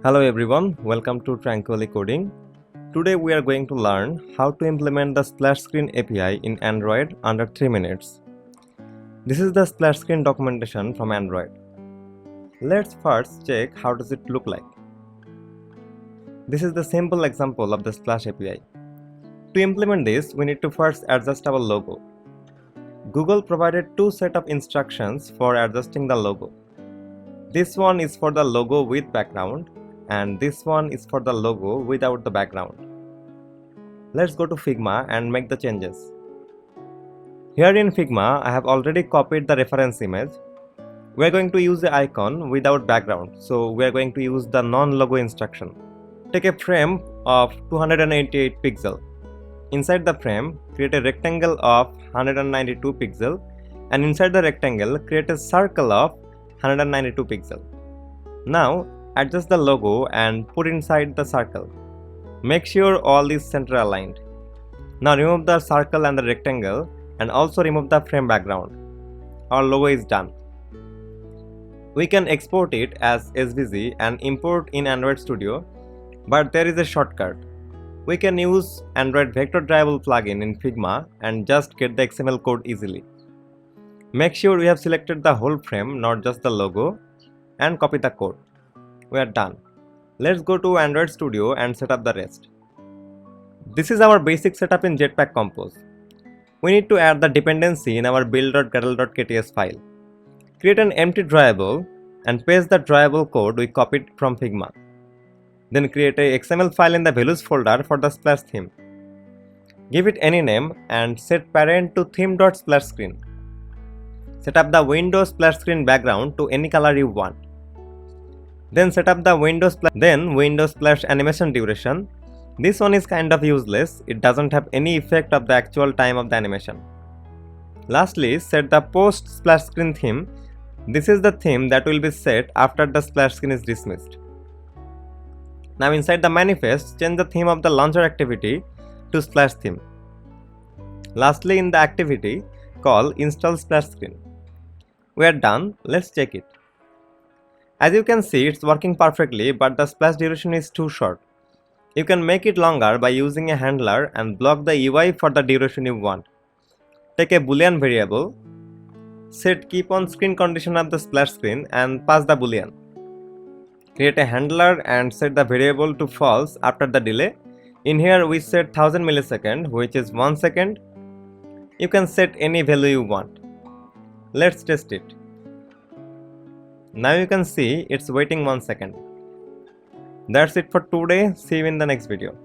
Hello everyone, welcome to Tranquilly Coding. Today we are going to learn how to implement the splash screen API in Android under 3 minutes. This is the splash screen documentation from Android. Let's first check how does it look like. This is the simple example of the splash API. To implement this, we need to first adjust our logo. Google provided two sets of instructions for adjusting the logo. This one is for the logo with background and this one is for the logo without the background. Let's go to Figma and make the changes. Here in Figma, I have already copied the reference image. We are going to use the icon without background, so we are going to use the non-logo instruction. Take a frame of 288 pixel. Inside the frame, create a rectangle of 192 pixel, and inside the rectangle, create a circle of 192 pixel. Now, adjust the logo and put inside the circle. Make sure all is center aligned. Now remove the circle and the rectangle and also remove the frame background. Our logo is done. We can export it as SVG and import in Android Studio, but there is a shortcut. We can use Android Vector Drivable plugin in Figma and just get the XML code easily. Make sure we have selected the whole frame, not just the logo, and copy the code. We are done. Let's go to Android Studio and set up the rest. This is our basic setup in Jetpack Compose. We need to add the dependency in our build.gradle.kts file. Create an empty drawable and paste the drawable code we copied from Figma. Then create a XML file in the values folder for the splash theme. Give it any name and set parent to theme.splashscreen. Set up the Windows splash screen background to any color you want. Then set up the Windows splash animation duration. This one is kind of useless, it doesn't have any effect of the actual time of the animation. Lastly, set the post splash screen theme. This is the theme that will be set after the splash screen is dismissed. Now inside the manifest, change the theme of the launcher activity to splash theme. Lastly, in the activity, call install splash screen. We are done, let's check it. As you can see, it's working perfectly, but the splash duration is too short. You can make it longer by using a handler and block the UI for the duration you want. Take a boolean variable, set keep on screen condition of the splash screen and pass the boolean. Create a handler and set the variable to false after the delay. In here we set 1000 millisecond, which is 1 second. You can set any value you want. Let's test it. Now you can see it's waiting 1 second. That's it for today. See you in the next video.